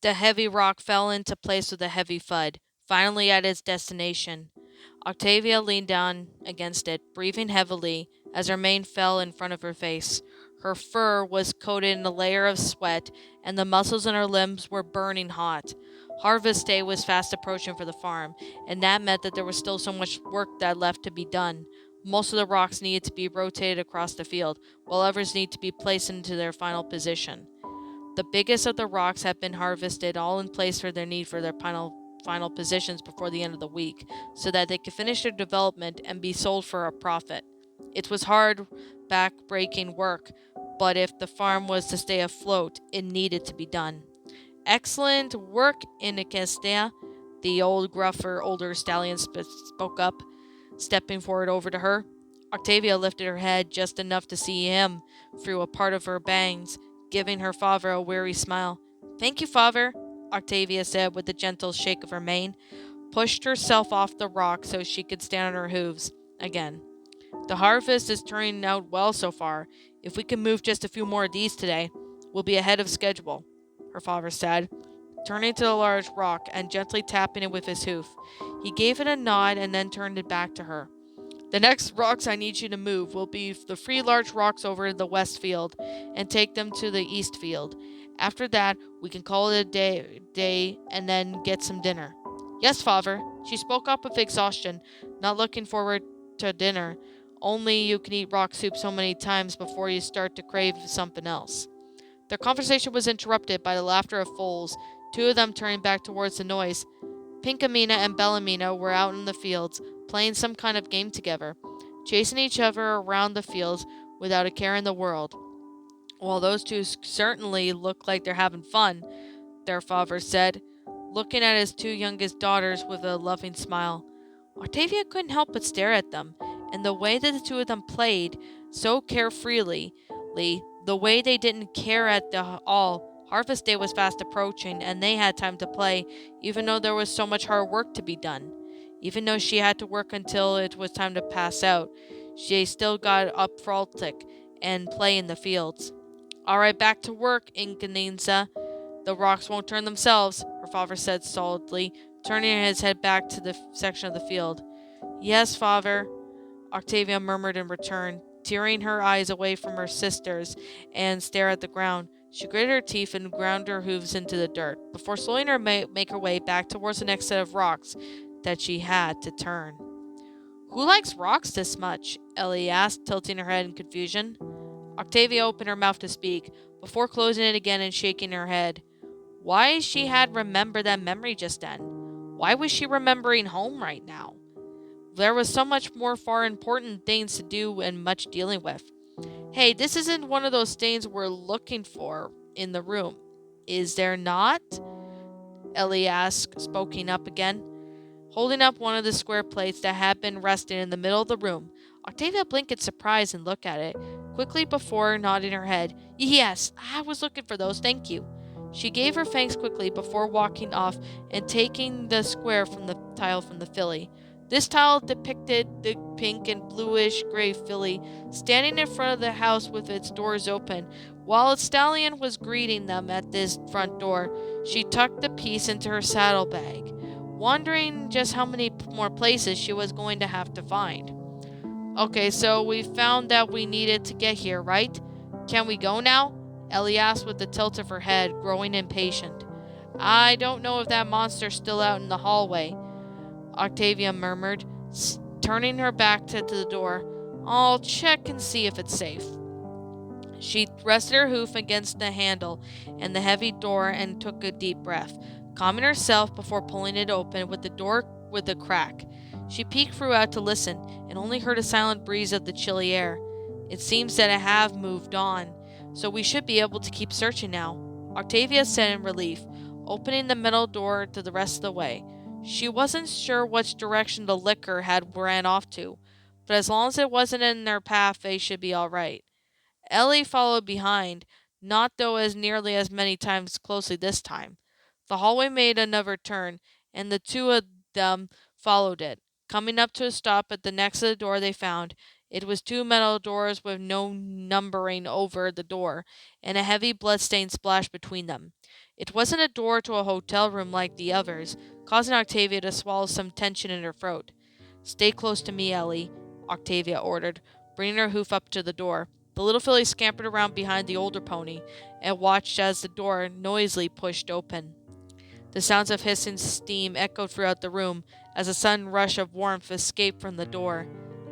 The heavy rock fell into place with a heavy thud, finally at its destination. Octavia leaned down against it, breathing heavily as her mane fell in front of her face. Her fur was coated in a layer of sweat, and the muscles in her limbs were burning hot. Harvest day was fast approaching for the farm, and that meant that there was still so much work that left to be done. Most of the rocks needed to be rotated across the field, while others need to be placed into their final position. The biggest of the rocks had been harvested, all in place for their need for their final positions before the end of the week, so that they could finish their development and be sold for a profit. It was hard, back-breaking work, but if the farm was to stay afloat, it needed to be done. Excellent work, Inicestea, the older stallion spoke up, stepping forward over to her. Octavia lifted her head just enough to see him through a part of her bangs, giving her father a weary smile. Thank you, father, Octavia said with a gentle shake of her mane, pushed herself off the rock so she could stand on her hooves again. The harvest is turning out well so far. If we can move just a few more of these today, we'll be ahead of schedule, her father said, turning to the large rock and gently tapping it with his hoof. He gave it a nod and then turned it back to her. The next rocks I need you to move will be the 3 large rocks over in the west field and take them to the east field. After that, we can call it a day and then get some dinner. Yes, father, she spoke up with exhaustion, not looking forward to dinner. Only you can eat rock soup so many times before you start to crave something else. Their conversation was interrupted by the laughter of foals, 2 of them turning back towards the noise. Pinkamena and Bellamina were out in the fields, playing some kind of game together, chasing each other around the fields without a care in the world. Well, those two certainly look like they're having fun, their father said, looking at his 2 youngest daughters with a loving smile. Octavia couldn't help but stare at them, and the way that the 2 of them played, so carefreely, the way they didn't care at all. Harvest day was fast approaching, and they had time to play, even though there was so much hard work to be done. Even though she had to work until it was time to pass out, she still got up frolic and play in the fields. All right, back to work, Incaninza. The rocks won't turn themselves, her father said stolidly, turning his head back to the section of the field. Yes, father, Octavia murmured in return, tearing her eyes away from her sisters and stare at the ground. She gritted her teeth and ground her hooves into the dirt, before slowing her make her way back towards the next set of rocks that she had to turn. Who likes rocks this much? Ellie asked, tilting her head in confusion. Octavia opened her mouth to speak, before closing it again and shaking her head. Why she had remembered that memory just then? Why was she remembering home right now? There was so much more far important things to do and much dealing with. Hey, this isn't one of those things we're looking for in the room. Is there not? Ellie asked, speaking up again, holding up one of the square plates that had been resting in the middle of the room. Octavia blinked in surprise and looked at it, quickly before nodding her head. Yes, I was looking for those, thank you. She gave her thanks quickly before walking off and taking the square from the tile from the filly. This tile depicted the pink and bluish gray filly standing in front of the house with its doors open. While its stallion was greeting them at this front door, she tucked the piece into her saddlebag, wondering just how many more places she was going to have to find. Okay, so we found that we needed to get here, right? Can we go now? Ellie asked with a tilt of her head, growing impatient. I don't know if that monster's still out in the hallway, Octavia murmured, turning her back to the door. I'll check and see if it's safe. She rested her hoof against the handle and the heavy door and took a deep breath, calming herself before pulling it open with the door with a crack. She peeked throughout to listen and only heard a silent breeze of the chilly air. It seems that I have moved on, so we should be able to keep searching now, Octavia said in relief, opening the metal door to the rest of the way. She wasn't sure which direction the liquor had ran off to, but as long as it wasn't in their path, they should be all right. Ellie followed behind, not though as nearly as many times closely this time. The hallway made another turn, and the 2 of them followed it, coming up to a stop at the next of the door they found. It was 2 metal doors with no numbering over the door, and a heavy blood-stained splash between them. It wasn't a door to a hotel room like the others, causing Octavia to swallow some tension in her throat. "Stay close to me, Ellie," Octavia ordered, bringing her hoof up to the door. The little filly scampered around behind the older pony and watched as the door noisily pushed open. The sounds of hissing steam echoed throughout the room as a sudden rush of warmth escaped from the door.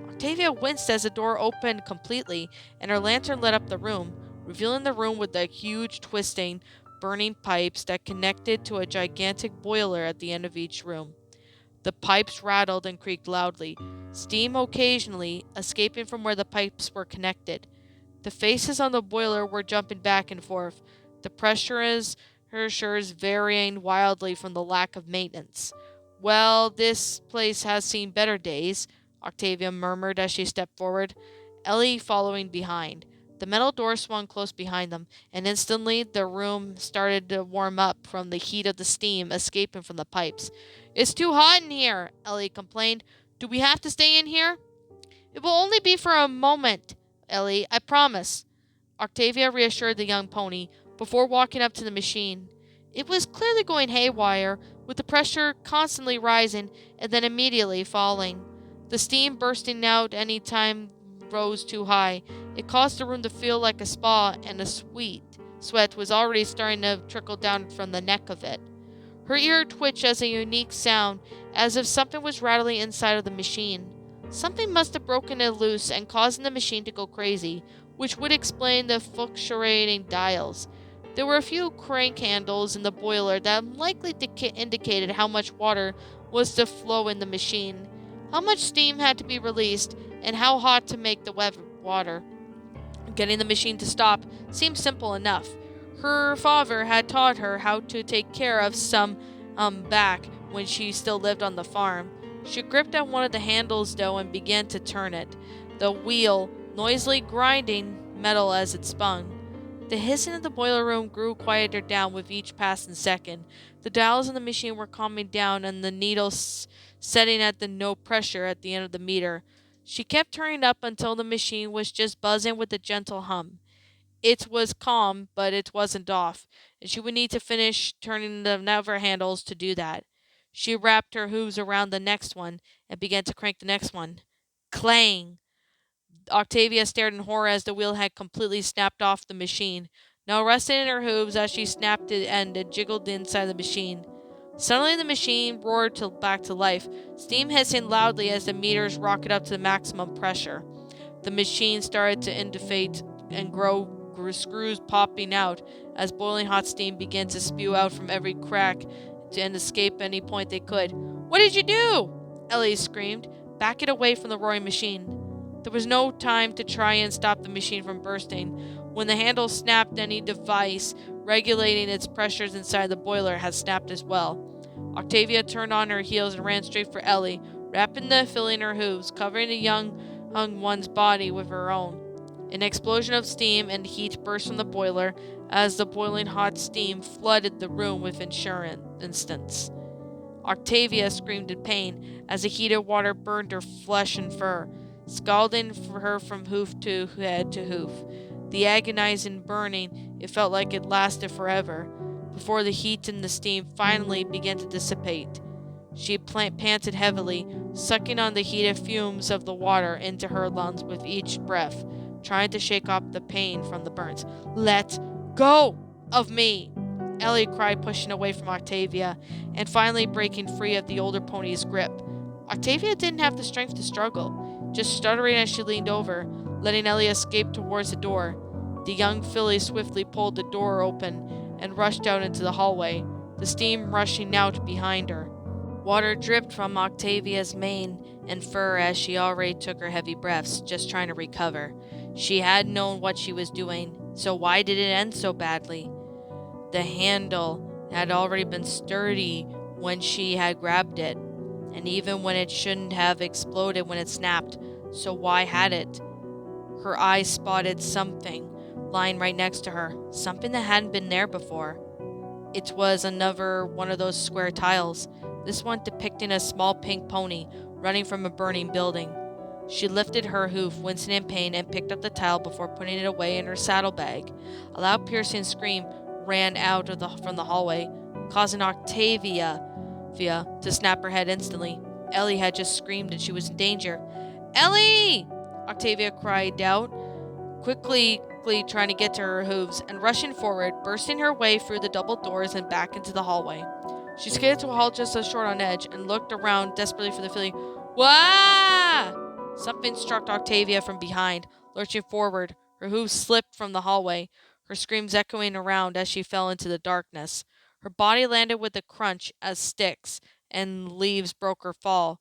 Octavia winced as the door opened completely and her lantern lit up the room, revealing the room with the huge, twisting, burning pipes that connected to a gigantic boiler at the end of each room. The pipes rattled and creaked loudly, steam occasionally escaping from where the pipes were connected. The faces on the boiler were jumping back and forth, the pressures varying wildly from the lack of maintenance. "Well, this place has seen better days," Octavia murmured as she stepped forward, Ellie following behind. The metal door swung close behind them, and instantly the room started to warm up from the heat of the steam escaping from the pipes. "It's too hot in here," Ellie complained. "Do we have to stay in here?" "It will only be for a moment, Ellie, I promise," Octavia reassured the young pony before walking up to the machine. It was clearly going haywire, with the pressure constantly rising and then immediately falling. The steam bursting out any time rose too high. It caused the room to feel like a spa, and the sweat was already starting to trickle down from the neck of it. Her ear twitched as a unique sound, as if something was rattling inside of the machine. Something must have broken it loose and causing the machine to go crazy, which would explain the fluctuating dials. There were a few crank handles in the boiler that likely indicated how much water was to flow in the machine, how much steam had to be released, and how hot to make the water. Getting the machine to stop seemed simple enough. Her father had taught her how to take care of some back when she still lived on the farm. She gripped at one of the handles though and began to turn it, the wheel noisily grinding metal as it spun. The hissing in the boiler room grew quieter down with each passing second. The dials in the machine were calming down and the needles setting at the no pressure at the end of the meter. She kept turning up until the machine was just buzzing with a gentle hum. It was calm, but it wasn't off, and she would need to finish turning the lever handles to do that. She wrapped her hooves around the next one and began to crank the next one. Clang! Octavia stared in horror as the wheel had completely snapped off the machine. Now resting in her hooves as she snapped the end and jiggled inside the machine. Suddenly the machine roared back to life, steam hissing loudly as the meters rocketed up to the maximum pressure. The machine started to indifate and grow, screws popping out as boiling hot steam began to spew out from every crack and escape any point they could. "What did you do?" Ellie screamed, backing away from the roaring machine. There was no time to try and stop the machine from bursting. When the handle snapped, any device regulating its pressures inside the boiler had snapped as well. Octavia turned on her heels and ran straight for Ellie, wrapping the filly in her hooves, covering the young one's body with her own. An explosion of steam and heat burst from the boiler as the boiling hot steam flooded the room with instants. Octavia screamed in pain as the heated water burned her flesh and fur, scalding her from hoof to head to hoof. The agonizing burning, it felt like it lasted forever, before the heat and the steam finally began to dissipate. She panted heavily, sucking on the heated fumes of the water into her lungs with each breath, trying to shake off the pain from the burns. "Let go of me!" Ellie cried, pushing away from Octavia, and finally breaking free of the older pony's grip. Octavia didn't have the strength to struggle, just stuttering as she leaned over, letting Ellie escape towards the door. The young filly swiftly pulled the door open and rushed out into the hallway, the steam rushing out behind her. Water dripped from Octavia's mane and fur as she already took her heavy breaths, just trying to recover. She had known what she was doing, so why did it end so badly? The handle had already been sturdy when she had grabbed it, and even when it shouldn't have exploded when it snapped, so why had it? Her eyes spotted something lying right next to her, something that hadn't been there before. It was another one of those square tiles, this one depicting a small pink pony running from a burning building. She lifted her hoof, wincing in pain, and picked up the tile before putting it away in her saddlebag. A loud piercing scream ran out from the hallway, causing Octavia to snap her head instantly. Ellie had just screamed and she was in danger. "Ellie!" Octavia cried out, quickly trying to get to her hooves and rushing forward, bursting her way through the double doors and back into the hallway. She skated to a halt just as short on edge and looked around desperately for the filly. Wah! Something struck Octavia from behind, lurching forward. Her hooves slipped from the hallway, her screams echoing around as she fell into the darkness. Her body landed with a crunch as sticks and leaves broke her fall.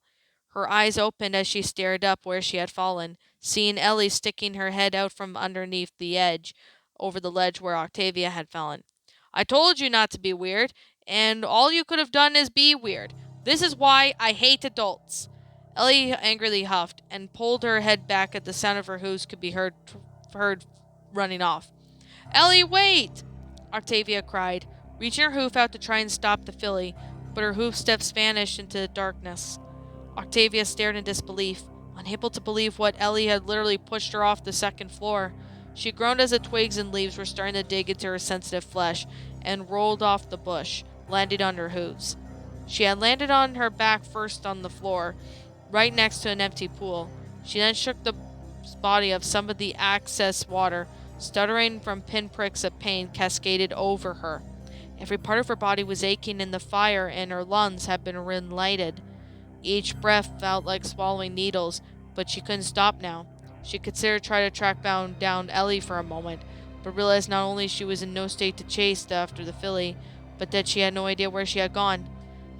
Her eyes opened as she stared up where she had fallen, seeing Ellie sticking her head out from underneath the edge over the ledge where Octavia had fallen. "I told you not to be weird, and all you could have done is be weird. This is why I hate adults." Ellie angrily huffed and pulled her head back at the sound of her hooves could be heard running off. "Ellie, wait!" Octavia cried, reaching her hoof out to try and stop the filly, but her hoof steps vanished into the darkness. Octavia stared in disbelief, unable to believe what Ellie had literally pushed her off the second floor. She groaned as the twigs and leaves were starting to dig into her sensitive flesh and rolled off the bush, landing on her hooves. She had landed on her back first on the floor, right next to an empty pool. She then shook the body of some of the excess water, stuttering from pinpricks of pain cascaded over her. Every part of her body was aching and the fire in her lungs had been relighted. Each breath felt like swallowing needles, but she couldn't stop now. She considered trying to track down Ellie for a moment, but realized not only she was in no state to chase after the filly, but that she had no idea where she had gone.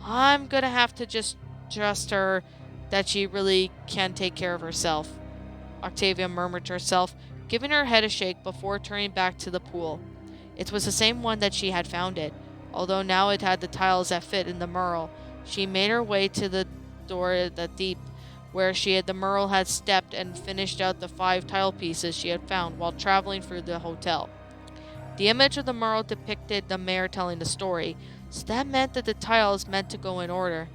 "I'm gonna have to just trust her that she really can take care of herself," Octavia murmured to herself, giving her head a shake before turning back to the pool. It was the same one that she had found it, although now it had the tiles that fit in the Merle. She made her way to the door at the deep, where the Merle had stepped and finished out the 5 tile pieces she had found while traveling through the hotel. The image of the Merle depicted the mayor telling the story, so that meant that the tiles meant to go in order.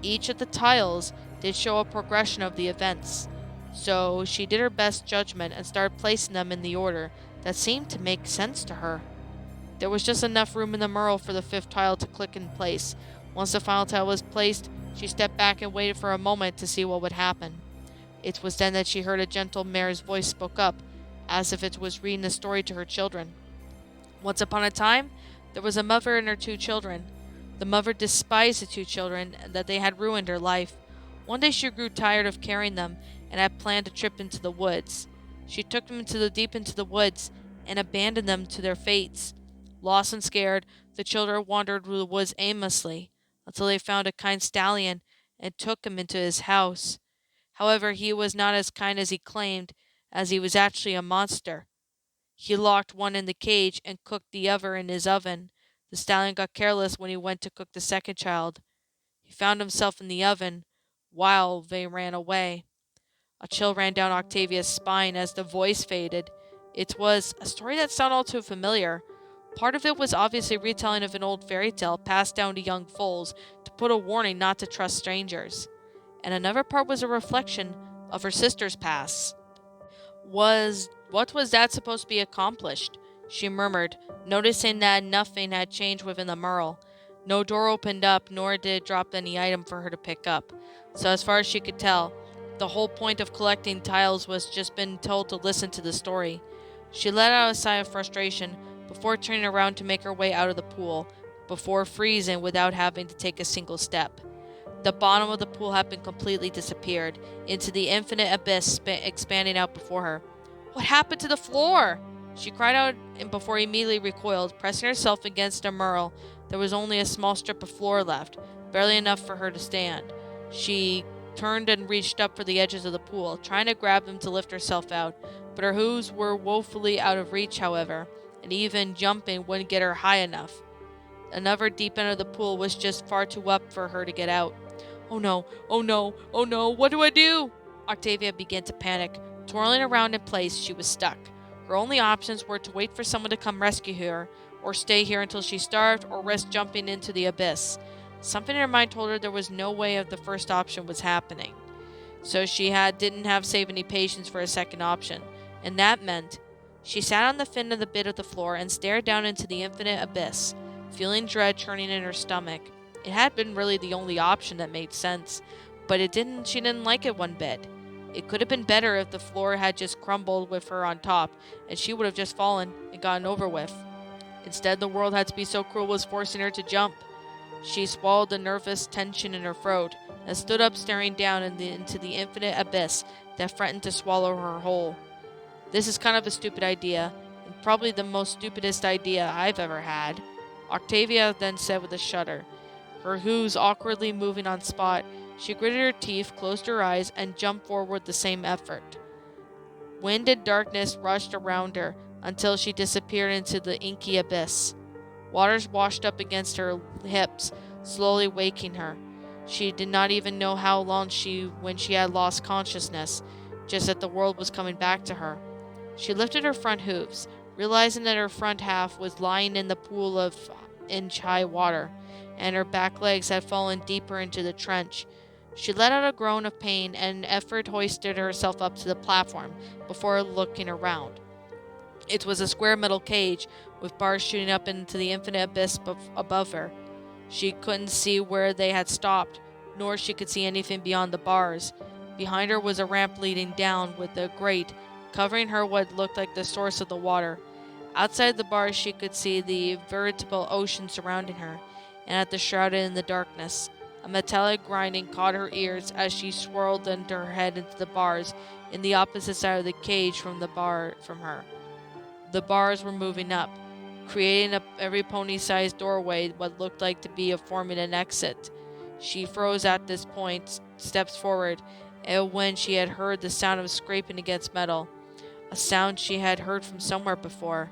Each of the tiles did show a progression of the events, so she did her best judgment and started placing them in the order that seemed to make sense to her. There was just enough room in the Merle for the 5th tile to click in place. Once the final tile was placed, she stepped back and waited for a moment to see what would happen. It was then that she heard a gentle mare's voice spoke up, as if it was reading the story to her children. Once upon a time, there was a mother and her 2 children. The mother despised the 2 children and that they had ruined her life. One day she grew tired of carrying them and had planned a trip into the woods. She took them deep into the woods and abandoned them to their fates. Lost and scared, the children wandered through the woods aimlessly until they found a kind stallion and took him into his house. However, he was not as kind as he claimed, as he was actually a monster. He locked one in the cage and cooked the other in his oven. The stallion got careless when he went to cook the second child. He found himself in the oven while they ran away. A chill ran down Octavia's spine as the voice faded. It was a story that sounded all too familiar. Part of it was obviously a retelling of an old fairy tale passed down to young foals to put a warning not to trust strangers. And another part was a reflection of her sister's past. What was that supposed to be accomplished? She murmured, noticing that nothing had changed within the Merle. No door opened up, nor did it drop any item for her to pick up. So as far as she could tell, the whole point of collecting tiles was just been told to listen to the story. She let out a sigh of frustration before turning around to make her way out of the pool, before freezing without having to take a single step. The bottom of the pool had been completely disappeared, into the infinite abyss expanding out before her. "What happened to the floor?" She cried out before immediately recoiled, pressing herself against a Merle. There was only a small strip of floor left, barely enough for her to stand. She turned and reached up for the edges of the pool, trying to grab them to lift herself out, but her hooves were woefully out of reach, however, and even jumping wouldn't get her high enough. Another deep end of the pool was just far too up for her to get out. "Oh no, oh no, oh no, what do I do?" Octavia began to panic. Twirling around in place, she was stuck. Her only options were to wait for someone to come rescue her, or stay here until she starved, or risk jumping into the abyss. Something in her mind told her there was no way of the first option was happening. So she didn't have save any patience for a second option, and that meant She sat on the fin of the bit of the floor and stared down into the infinite abyss, feeling dread churning in her stomach. It had been really the only option that made sense, but she didn't like it one bit. It could have been better if the floor had just crumbled with her on top, and she would have just fallen and gotten over with. Instead, the world had to be so cruel as forcing her to jump. She swallowed the nervous tension in her throat and stood up staring down into the infinite abyss that threatened to swallow her whole. This is kind of a stupid idea, and probably the most stupidest idea I've ever had, Octavia then said with a shudder. Her hooves awkwardly moving on spot, she gritted her teeth, closed her eyes, and jumped forward with the same effort. Wind and darkness rushed around her until she disappeared into the inky abyss. Waters washed up against her hips, slowly waking her. She did not even know how long when she had lost consciousness, just that the world was coming back to her. She lifted her front hooves, realizing that her front half was lying in the pool of inch-high water, and her back legs had fallen deeper into the trench. She let out a groan of pain and in effort hoisted herself up to the platform before looking around. It was a square metal cage with bars shooting up into the infinite abyss above her. She couldn't see where they had stopped, nor she could see anything beyond the bars. Behind her was a ramp leading down with a grate covering her what looked like the source of the water. Outside the bars she could see the veritable ocean surrounding her, and at the shrouded in the darkness. A metallic grinding caught her ears as she swirled her head into the bars in the opposite side of the cage from her. The bars were moving up, creating every pony-sized doorway what looked like to be forming an exit. She froze at this point, steps forward, and when she had heard the sound of scraping against metal, a sound she had heard from somewhere before.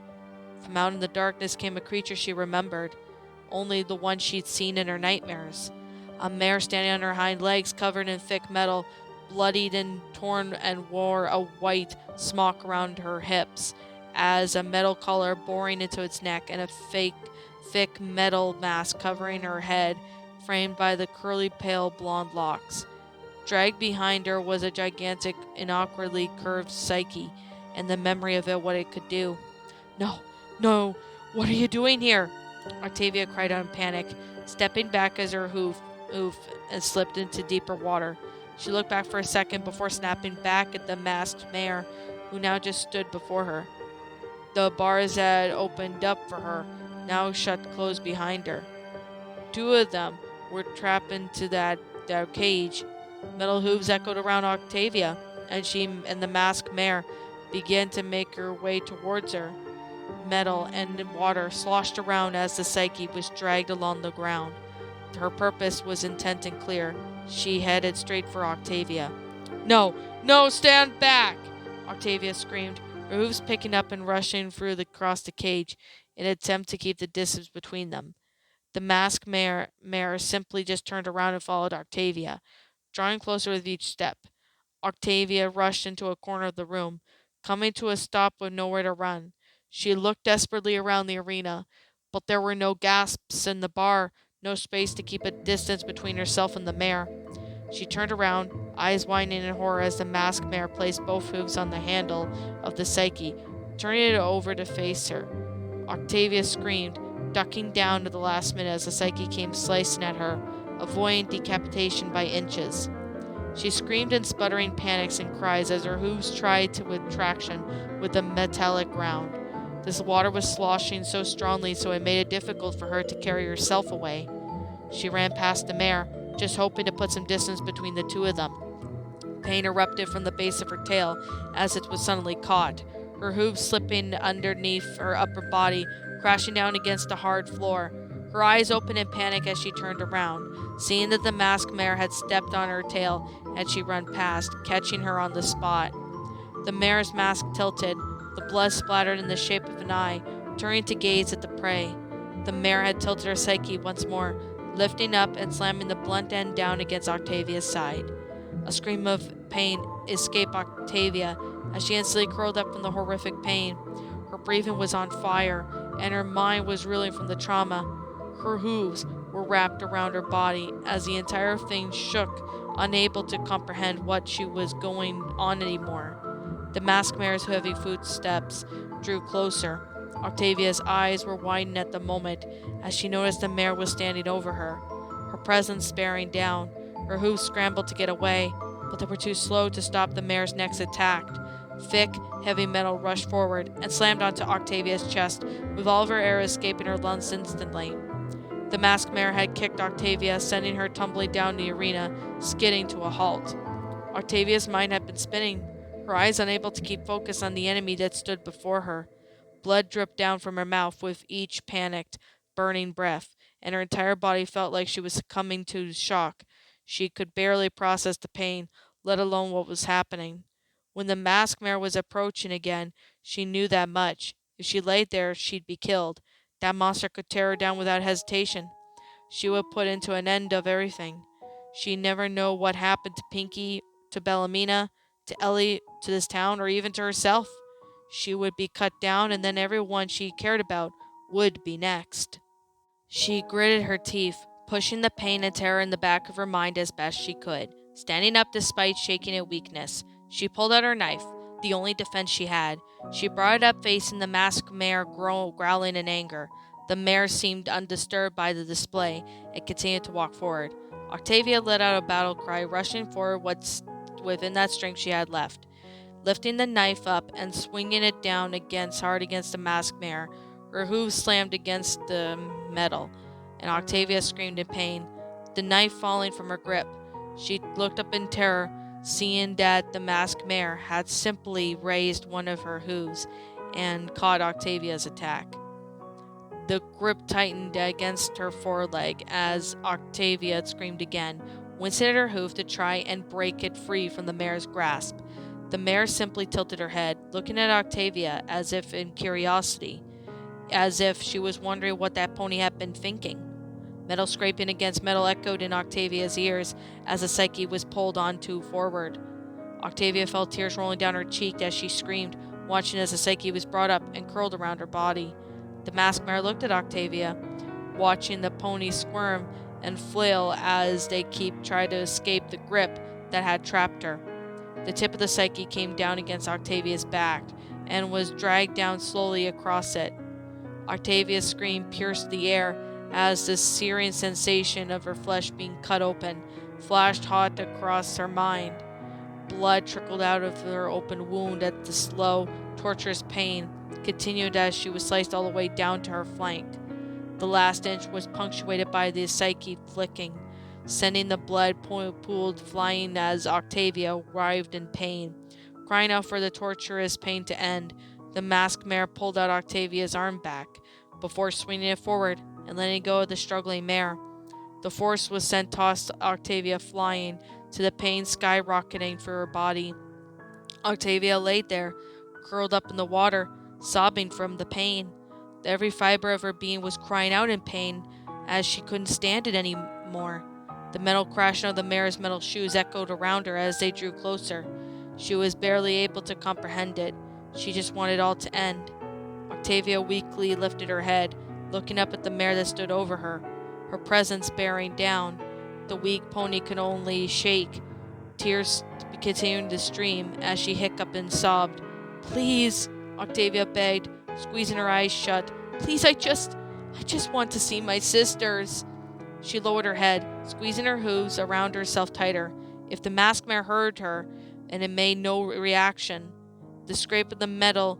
From out in the darkness came a creature she remembered, only the one she'd seen in her nightmares. A mare standing on her hind legs, covered in thick metal, bloodied and torn, and wore a white smock around her hips, as a metal collar boring into its neck, and a thick metal mask covering her head, framed by the curly pale blonde locks. Dragged behind her was a gigantic and awkwardly curved psyche, and the memory of what it could do. No, what are you doing here? Octavia cried out in panic, stepping back as her hoof and slipped into deeper water. She looked back for a second before snapping back at the masked mare, who now just stood before her. The bars had opened up for her, now shut closed behind her. Two of them were trapped into that cage. Metal hooves echoed around Octavia, and she and the masked mare began to make her way towards her. Metal and water sloshed around as the psyche was dragged along the ground. Her purpose was intent and clear. She headed straight for Octavia. No, stand back! Octavia screamed, her hooves picking up and rushing across the cage in an attempt to keep the distance between them. The masked mare simply just turned around and followed Octavia, drawing closer with each step. Octavia rushed into a corner of the room, coming to a stop with nowhere to run. She looked desperately around the arena, but there were no gasps in the bar, no space to keep a distance between herself and the mare. She turned around, eyes widening in horror as the masked mare placed both hooves on the handle of the psyche, turning it over to face her. Octavia screamed, ducking down to the last minute as the psyche came slicing at her, avoiding decapitation by inches. She screamed in sputtering panics and cries as her hooves tried to with traction with the metallic ground. This water was sloshing so strongly so it made it difficult for her to carry herself away. She ran past the mare, just hoping to put some distance between the two of them. Pain erupted from the base of her tail as it was suddenly caught, her hooves slipping underneath her upper body, crashing down against the hard floor. Her eyes opened in panic as she turned around, seeing that the masked mare had stepped on her tail had she run past, catching her on the spot. The mare's mask tilted, the blood splattered in the shape of an eye, turning to gaze at the prey. The mare had tilted her psyche once more, lifting up and slamming the blunt end down against Octavia's side. A scream of pain escaped Octavia as she instantly curled up from the horrific pain. Her breathing was on fire, and her mind was reeling from the trauma. Her hooves were wrapped around her body as the entire thing shook, unable to comprehend what was going on anymore. The masked mare's heavy footsteps drew closer. Octavia's eyes were widened at the moment as she noticed the mare was standing over her, her presence bearing down. Her hooves scrambled to get away, but they were too slow to stop the mare's next attack. Thick, heavy metal rushed forward and slammed onto Octavia's chest, with all of her air escaping her lungs instantly. The masked mare had kicked Octavia, sending her tumbling down the arena, skidding to a halt. Octavia's mind had been spinning, her eyes unable to keep focus on the enemy that stood before her. Blood dripped down from her mouth with each panicked, burning breath, and her entire body felt like she was succumbing to shock. She could barely process the pain, let alone what was happening. When the masked mare was approaching again, she knew that much. If she lay there, she'd be killed. That monster could tear her down without hesitation. She would put into an end of everything. She'd never know what happened to Pinky, to Bellamina, to Ellie, to this town, or even to herself. She would be cut down, and then everyone she cared about would be next. She gritted her teeth, pushing the pain and terror in the back of her mind as best she could. Standing up despite shaking in weakness, she pulled out her knife, the only defense she had. She brought it up facing the masked mare growling in anger. The mare seemed undisturbed by the display and continued to walk forward. Octavia let out a battle cry, rushing forward what's within that strength she had left. Lifting the knife up and swinging it down hard against the masked mare, her hooves slammed against the metal, and Octavia screamed in pain, the knife falling from her grip. She looked up in terror, seeing that the masked mare had simply raised one of her hooves and caught Octavia's attack. The grip tightened against her foreleg as Octavia screamed again, wincing at her hoof to try and break it free from the mare's grasp. The mare simply tilted her head, looking at Octavia as if in curiosity, as if she was wondering what that pony had been thinking. Metal scraping against metal echoed in Octavia's ears as the psyche was pulled onto forward. Octavia felt tears rolling down her cheek as she screamed, watching as the psyche was brought up and curled around her body. The masked mare looked at Octavia, watching the pony squirm and flail as they tried to escape the grip that had trapped her. The tip of the psyche came down against Octavia's back and was dragged down slowly across it. Octavia's scream pierced the air as the searing sensation of her flesh being cut open flashed hot across her mind. Blood trickled out of her open wound at the slow, torturous pain continued as she was sliced all the way down to her flank. The last inch was punctuated by the psyche flicking, sending the blood pooled flying as Octavia writhed in pain. Crying out for the torturous pain to end, the masked mare pulled out Octavia's arm back, before swinging it forward and letting go of the struggling mare. The force was sent tossed Octavia flying, to the pain skyrocketing through her body. Octavia laid there, curled up in the water, sobbing from the pain. Every fiber of her being was crying out in pain, as she couldn't stand it anymore. The metal crashing of the mare's metal shoes echoed around her as they drew closer. She was barely able to comprehend it. She just wanted it all to end. Octavia weakly lifted her head, looking up at the mare that stood over her, her presence bearing down. The weak pony could only shake, tears continuing to stream as she hiccuped and sobbed. "Please," Octavia begged, squeezing her eyes shut. "Please, I just want to see my sisters." She lowered her head, squeezing her hooves around herself tighter. If the masked mare heard her, and it made no reaction, the scrape of the metal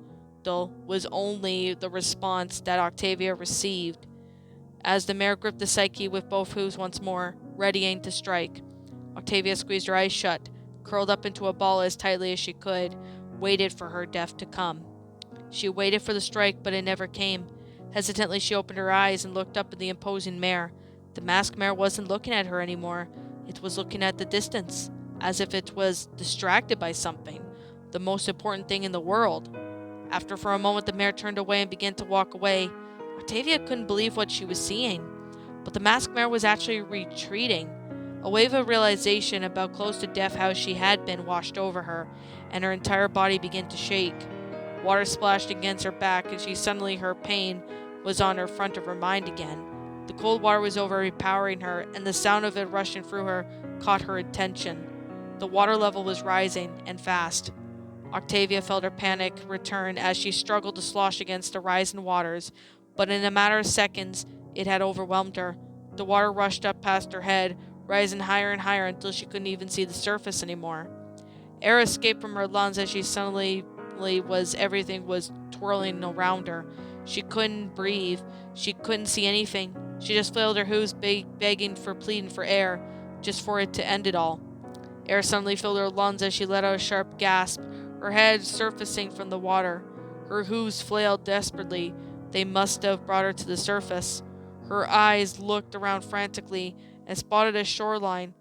was only the response that Octavia received. As the mare gripped the psyche with both hooves once more, readying to strike, Octavia squeezed her eyes shut, curled up into a ball as tightly as she could, waited for her death to come. She waited for the strike, but it never came. Hesitantly, she opened her eyes and looked up at the imposing mare. The masked mare wasn't looking at her anymore. It was looking at the distance, as if it was distracted by something, the most important thing in the world. After for a moment the mare turned away and began to walk away, Octavia couldn't believe what she was seeing. But the masked mare was actually retreating. A wave of realization about close to death how she had been washed over her, and her entire body began to shake. Water splashed against her back, and suddenly her pain was on her front of her mind again. The cold water was overpowering her, and the sound of it rushing through her caught her attention. The water level was rising, and fast. Octavia felt her panic return as she struggled to slosh against the rising waters, but in a matter of seconds, it had overwhelmed her. The water rushed up past her head, rising higher and higher until she couldn't even see the surface anymore. Air escaped from her lungs as she suddenly everything was twirling around her. She couldn't breathe. She couldn't see anything. She just flailed her hooves, begging for, pleading for air, just for it to end it all. Air suddenly filled her lungs as she let out a sharp gasp, her head surfacing from the water. Her hooves flailed desperately. They must have brought her to the surface. Her eyes looked around frantically and spotted a shoreline,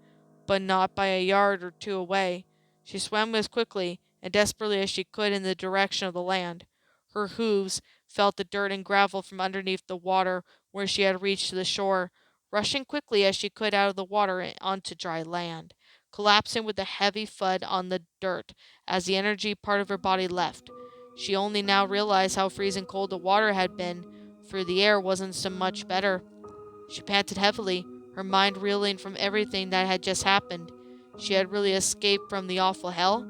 but not by a yard or two away. She swam as quickly and desperately as she could in the direction of the land. Her hooves felt the dirt and gravel from underneath the water where she had reached to the shore, rushing quickly as she could out of the water and onto dry land, collapsing with a heavy thud on the dirt as the energy part of her body left. She only now realized how freezing cold the water had been, for the air wasn't so much better. She panted heavily, her mind reeling from everything that had just happened. She had really escaped from the awful hell?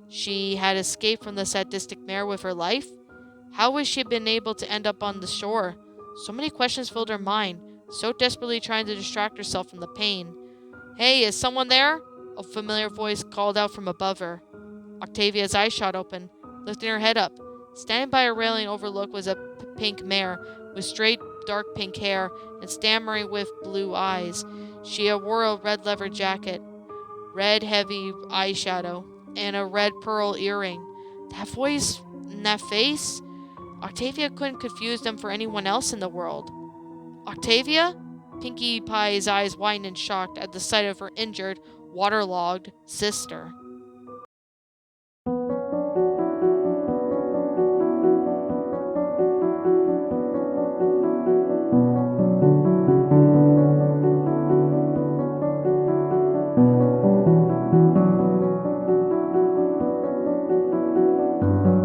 She had escaped from the sadistic mare with her life? How was she been able to end up on the shore? So many questions filled her mind, so desperately trying to distract herself from the pain. "Hey, is someone there?" A familiar voice called out from above her. Octavia's eyes shot open, lifting her head up. Standing by a railing overlook was a pink mare with straight dark pink hair and stammering with blue eyes. She wore a red leather jacket, red heavy eyeshadow, and a red pearl earring. That voice and that face? Octavia couldn't confuse them for anyone else in the world. "Octavia?" Pinkie Pie's eyes widened in shock at the sight of her injured, waterlogged sister.